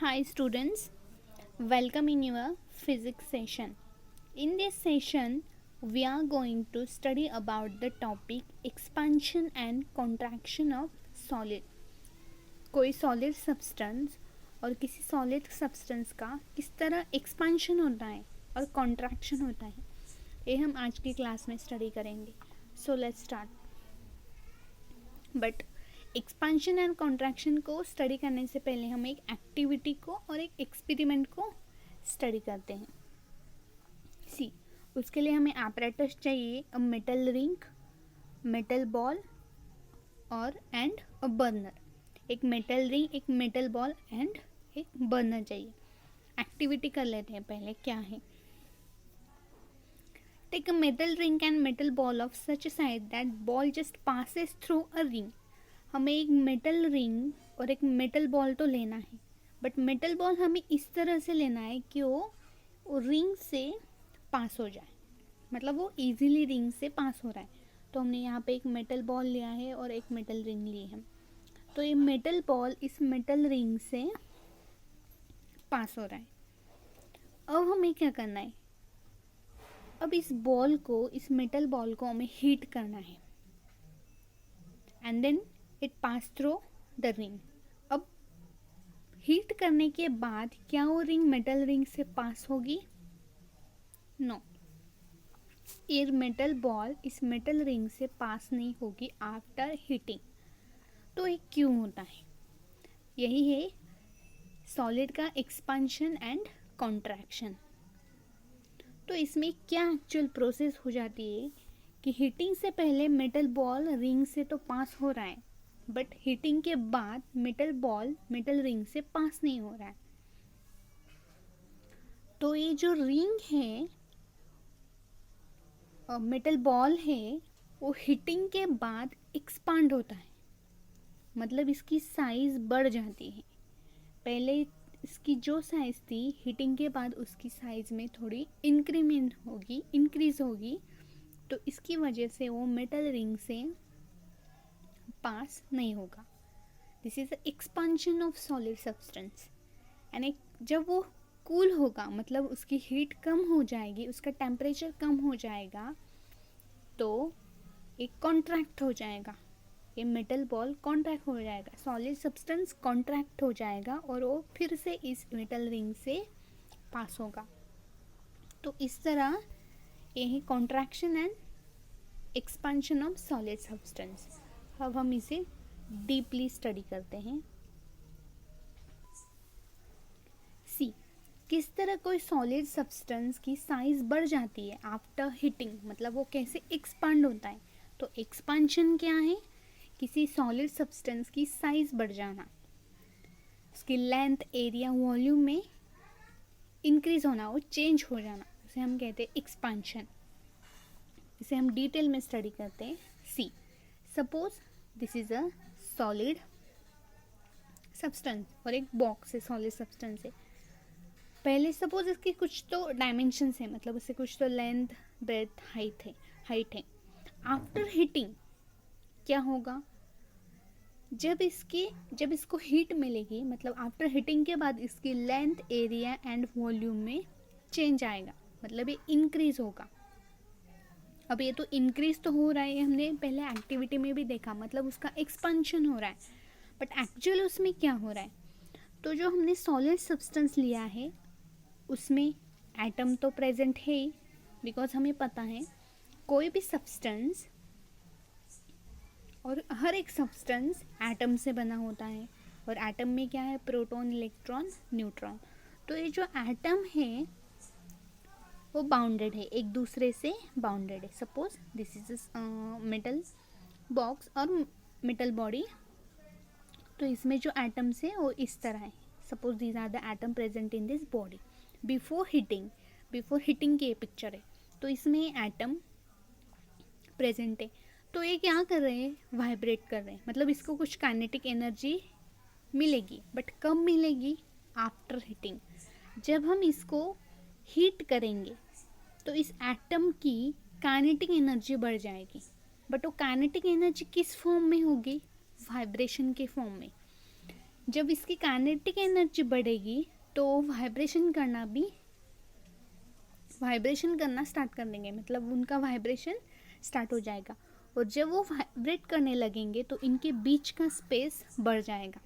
Hi students, welcome in your physics session. In this session, we are going to study about the topic expansion and contraction of solid. कोई solid substance और किसी solid substance का किस तरह expansion होता है और contraction होता है, ये हम आज की क्लास में स्टडी करेंगे. So let's start. But expansion and contraction को स्टडी करने से पहले हम एक एक्टिविटी को और एक एक्सपेरिमेंट को स्टडी करते हैं. सी, उसके लिए हमें apparatus चाहिए, a metal ring, metal ball और एंड अ बर्नर. एक मेटल रिंग, एक मेटल बॉल एंड एक बर्नर चाहिए. एक्टिविटी कर लेते हैं पहले क्या है. Take a metal ring and metal ball of such a size that ball just passes through a ring. हमें एक मेटल रिंग और एक मेटल बॉल तो लेना है, बट मेटल बॉल हमें इस तरह से लेना है कि वो रिंग से पास हो जाए, मतलब वो इजीली रिंग से पास हो रहा है. तो हमने यहाँ पे एक मेटल बॉल लिया है और एक मेटल रिंग ली है. तो ये मेटल बॉल इस मेटल रिंग से पास हो रहा है. अब हमें क्या करना है, अब इस बॉल को, इस मेटल बॉल को हमें हीट करना है and then it pass through the ring. अब हीट करने के बाद क्या वो रिंग मेटल रिंग से पास होगी? नो, ये मेटल बॉल इस मेटल रिंग से पास नहीं होगी आफ्टर हीटिंग. तो ये क्यों होता है? यही है सॉलिड का एक्सपांशन एंड कॉन्ट्रैक्शन. तो इसमें क्या एक्चुअल प्रोसेस हो जाती है कि हीटिंग से पहले मेटल बॉल रिंग से तो पास हो रहा है, बट हीटिंग के बाद मेटल बॉल मेटल रिंग से पास नहीं हो रहा है. तो ये जो रिंग है, मेटल बॉल है, वो हीटिंग के बाद एक्सपांड होता है, मतलब इसकी साइज बढ़ जाती है. पहले इसकी जो साइज़ थी, हीटिंग के बाद उसकी साइज़ में थोड़ी इंक्रीज होगी. तो इसकी वजह से वो मेटल रिंग से पास नहीं होगा. This is the expansion of solid substance. And जब वो कूल होगा, मतलब उसकी हीट कम हो जाएगी, उसका टेम्परेचर कम हो जाएगा, तो एक कॉन्ट्रैक्ट हो जाएगा, ये मेटल बॉल कॉन्ट्रैक्ट हो जाएगा, सॉलिड सब्सटेंस कॉन्ट्रैक्ट हो जाएगा और वो फिर से इस मेटल रिंग से पास होगा. तो इस तरह ये है contraction and expansion of solid substance. अब हम इसे डीपली स्टडी करते हैं. सी, किस तरह कोई सॉलिड सब्सटेंस की साइज बढ़ जाती है आफ्टर हीटिंग, मतलब वो कैसे एक्सपांड होता है. तो एक्सपांशन क्या है? किसी सॉलिड सब्सटेंस की साइज बढ़ जाना, उसकी लेंथ, एरिया, वॉल्यूम में इंक्रीज होना, वो चेंज हो जाना, उसे हम कहते हैं एक्सपांशन. इसे हम डिटेल में स्टडी करते हैं. See, suppose this is a solid substance और एक बॉक्स है, सॉलिड सब्सटेंस है. पहले सपोज इसकी कुछ तो डायमेंशंस है, मतलब उससे कुछ तो लेंथ, ब्रेथ, हाइट है. आफ्टर हीटिंग क्या होगा? जब इसको हीट मिलेगी, मतलब आफ्टर हीटिंग के बाद इसकी लेंथ, एरिया एंड वॉल्यूम में चेंज आएगा, मतलब ये इंक्रीज होगा. अब ये तो इंक्रीज तो हो रहा है, ये हमने पहले एक्टिविटी में भी देखा, मतलब उसका एक्सपेंशन हो रहा है. बट एक्चुअली उसमें क्या हो रहा है? तो जो हमने सॉलिड सब्सटेंस लिया है उसमें एटम तो प्रेजेंट है ही, बिकॉज हमें पता है कोई भी सब्सटेंस और हर एक सब्सटेंस एटम से बना होता है, और एटम में क्या है? Proton, electron, neutron. तो ये जो एटम है वो बाउंडेड है, एक दूसरे से बाउंडेड है. Suppose this is metal box और मेटल बॉडी. तो इसमें जो एटम्स है वो इस तरह है. Suppose these are the atom present in this body. Before heating की ये पिक्चर है. तो इसमें एटम प्रेजेंट है. तो ये क्या कर रहे हैं? वाइब्रेट कर रहे हैं, मतलब इसको कुछ काइनेटिक एनर्जी मिलेगी, बट कब मिलेगी? After heating. जब हम इसको हीट करेंगे तो इस एटम की काइनेटिक एनर्जी बढ़ जाएगी, बट वो काइनेटिक एनर्जी किस फॉर्म में होगी? वाइब्रेशन के फॉर्म में. जब इसकी काइनेटिक एनर्जी बढ़ेगी तो वाइब्रेशन करना स्टार्ट कर देंगे, मतलब उनका वाइब्रेशन स्टार्ट हो जाएगा। और जब वो वाइब्रेट करने लगेंगे तो इनके बीच का स्पेस बढ़ जाएगा,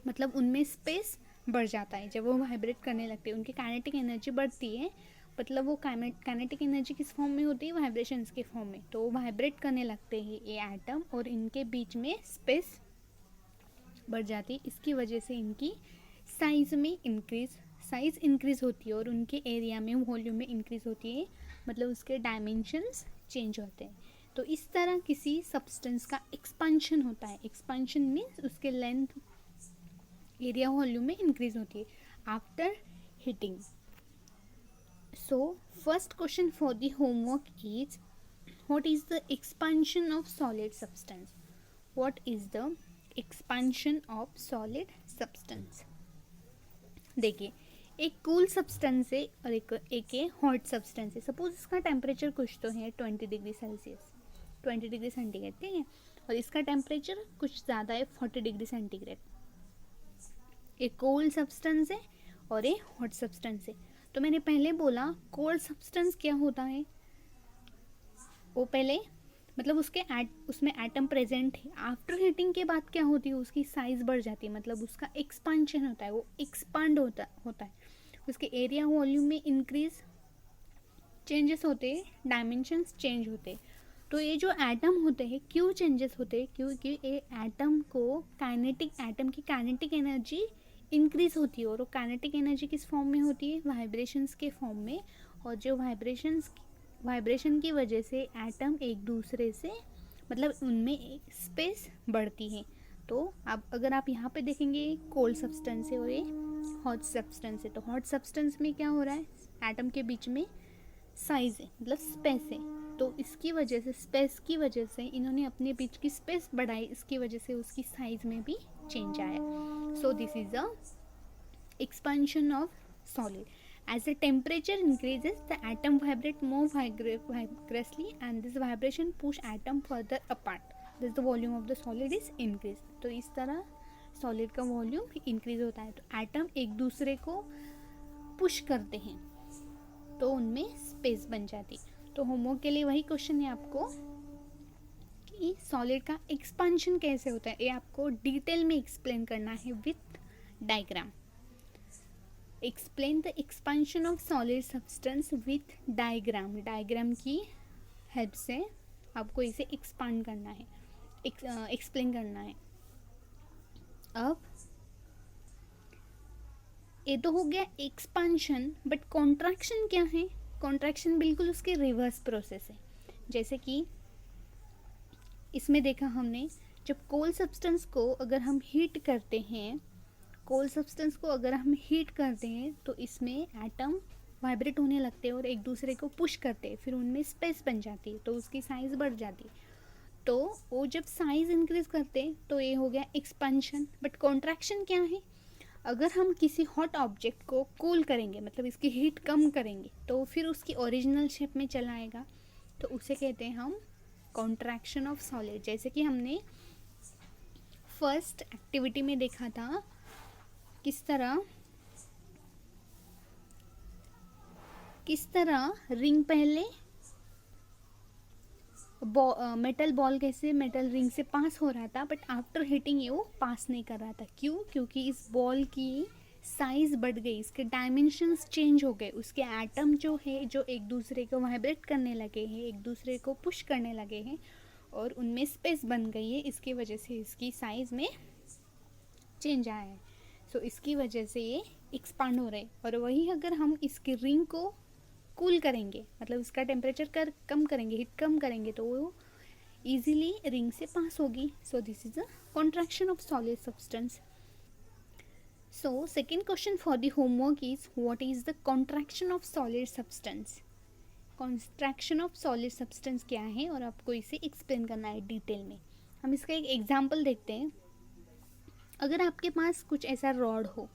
मतलब उनमें स्पेस बढ़ जाता है। जब वो वाइब्रेट करने लगते हैं उनकी काइनेटिक एनर्जी बढ़ती है, मतलब वो काइनेटिक एनर्जी किस फॉर्म में होती है, वाइब्रेशंस के फॉर्म में। तो वो वाइब्रेट करने लगते हैं ये एटम और इनके बीच में स्पेस बढ़ जाती है। इसकी वजह से इनकी साइज़ इंक्रीज़ होती है और उनके एरिया में, वॉल्यूम में इंक्रीज़ होती है, मतलब उसके डायमेंशंस चेंज होते हैं। तो इस तरह किसी सब्सटेंस का एक्सपांशन होता है। एक्सपांशन मीन्स उसके लेंथ, एरिया, वॉल्यूम में इंक्रीज होती है after heating. So first question for the homework is what is the expansion of solid substance. What is the expansion of solid substance. देखिए, एक cool substance है और एक hot substance है। Suppose इसका टेम्परेचर कुछ तो है 20 डिग्री सेल्सियस, 20 डिग्री सेंटीग्रेड, ठीक है, और इसका टेम्परेचर कुछ ज़्यादा है 40 डिग्री सेंटीग्रेड। एक कोल्ड सब्सटेंस है और एक हॉट सब्सटेंस है। तो मैंने पहले बोला कोल्ड सब्सटेंस क्या होता है, वो पहले मतलब उसमें एटम प्रेजेंट है। आफ्टर हीटिंग के बाद क्या होती है, उसकी साइज बढ़ जाती है, मतलब उसका एक्सपांशन होता है, वो एक्सपांड होता है। उसके एरिया, वॉल्यूम में इंक्रीज, चेंजेस होते हैं, डायमेंशंस चेंज होते हैं। तो ये जो एटम होते हैं क्यों चेंजेस होते हैं, क्योंकि ये एटम की काइनेटिक एनर्जी इंक्रीज होती है। और वो काइनेटिक एनर्जी किस फॉर्म में होती है, वाइब्रेशंस के फॉर्म में। और जो वाइब्रेशन की वजह से एटम एक दूसरे से, मतलब उनमें एक स्पेस बढ़ती है। तो अब अगर आप यहाँ पे देखेंगे कोल्ड सब्सटेंस है और ये हॉट सब्सटेंस है। तो हॉट सब्सटेंस में क्या हो रहा है, एटम के बीच में साइज है, मतलब स्पेस है। तो इसकी वजह से, स्पेस की वजह से इन्होंने अपने बीच की स्पेस बढ़ाई, इसकी वजह से उसकी साइज में भी चेंज आया। So this is a expansion of solid. As the temperature increases, the atom vibrate more vigorously and this vibration push atom further apart. Thus the volume of the solid is increased. तो इस तरह solid का volume increase होता है। तो atom एक दूसरे को पुश करते हैं तो उनमें स्पेस बन जाती। तो होमवर्क के लिए वही क्वेश्चन है आपको कि सॉलिड का एक्सपांशन कैसे होता है, ये आपको डिटेल में एक्सप्लेन करना है with diagram. Explain the expansion of solid substance with diagram. Diagram की हेल्प से आपको इसे एक्सपांड करना है, एक्सप्लेन करना है। अब ये तो हो गया एक्सपांशन, बट कॉन्ट्रैक्शन क्या है। कॉन्ट्रैक्शन बिल्कुल उसके रिवर्स प्रोसेस है। जैसे कि इसमें देखा हमने, जब कोल्ड सब्सटेंस को अगर हम हीट करते हैं, तो इसमें एटम वाइब्रेट होने लगते हैं और एक दूसरे को पुश करते हैं, फिर उनमें स्पेस बन जाती है, तो उसकी साइज बढ़ जाती है। तो वो जब साइज इंक्रीज करते हैं तो ये हो गया एक्सपेंशन। बट कॉन्ट्रैक्शन क्या है, अगर हम किसी हॉट ऑब्जेक्ट को कूल करेंगे, मतलब इसकी हीट कम करेंगे, तो फिर उसकी ओरिजिनल शेप में चला आएगा, तो उसे कहते हैं हम कॉन्ट्रैक्शन ऑफ सॉलिड। जैसे कि हमने फर्स्ट एक्टिविटी में देखा था किस तरह रिंग पहले मेटल बॉल कैसे मेटल रिंग से पास हो रहा था, बट आफ्टर हीटिंग ये वो पास नहीं कर रहा था। क्यों, क्योंकि इस बॉल की साइज बढ़ गई, इसके डायमेंशंस चेंज हो गए, उसके एटम जो है जो एक दूसरे को वाइब्रेट करने लगे हैं, एक दूसरे को पुश करने लगे हैं और उनमें स्पेस बन गई है। इसकी वजह से इसकी साइज में चेंज आया है। सो इसकी वजह से ये एक्सपांड हो रहा है। और वही अगर हम इसकी रिंग को कूल करेंगे, मतलब इसका टेम्परेचर कम करेंगे, हीट कम करेंगे, तो वो इजीली रिंग से पास होगी। So this is a contraction of solid substance. So second question for the homework is what is the contraction of solid substance. Contraction of solid substance क्या है और आपको इसे एक्सप्लेन करना है डिटेल में। हम इसका एक एग्जाम्पल देखते हैं। अगर आपके पास कुछ ऐसा रॉड हो,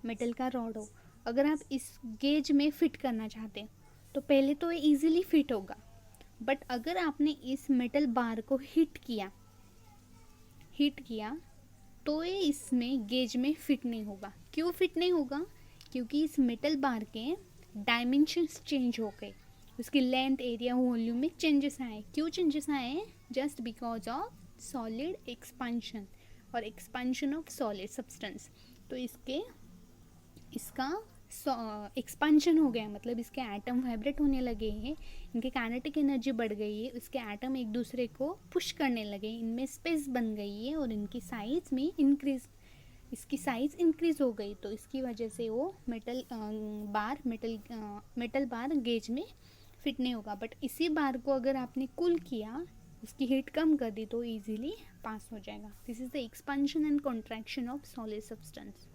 मेटल का रॉड हो, अगर आप इस गेज में फिट करना चाहते हैं तो पहले तो ये इजीली फिट होगा, बट अगर आपने इस मेटल बार को हीट किया तो ये इसमें गेज में फिट नहीं होगा। क्यों फिट नहीं होगा? क्योंकि इस मेटल बार के डायमेंशंस चेंज हो गए, उसकी लेंथ, एरिया, वॉल्यूम में चेंजेस आए। क्यों चेंजेस आए? Just because of solid expansion और एक्सपांशन ऑफ सॉलिड सब्सटेंस। तो इसका एक्सपांशन हो गया, मतलब इसके एटम वाइब्रेट होने लगे हैं, इनके काइनेटिक एनर्जी बढ़ गई है, इसके एटम एक दूसरे को पुश करने लगे, इनमें स्पेस बन गई है और इनकी साइज में इसकी साइज़ इंक्रीज़ हो गई। तो इसकी वजह से वो मेटल बार गेज में फिट नहीं होगा। बट इसी बार को अगर आपने कूल किया, उसकी हीट कम कर दी, तो इजीली पास हो जाएगा। This is the expansion and contraction of solid substance.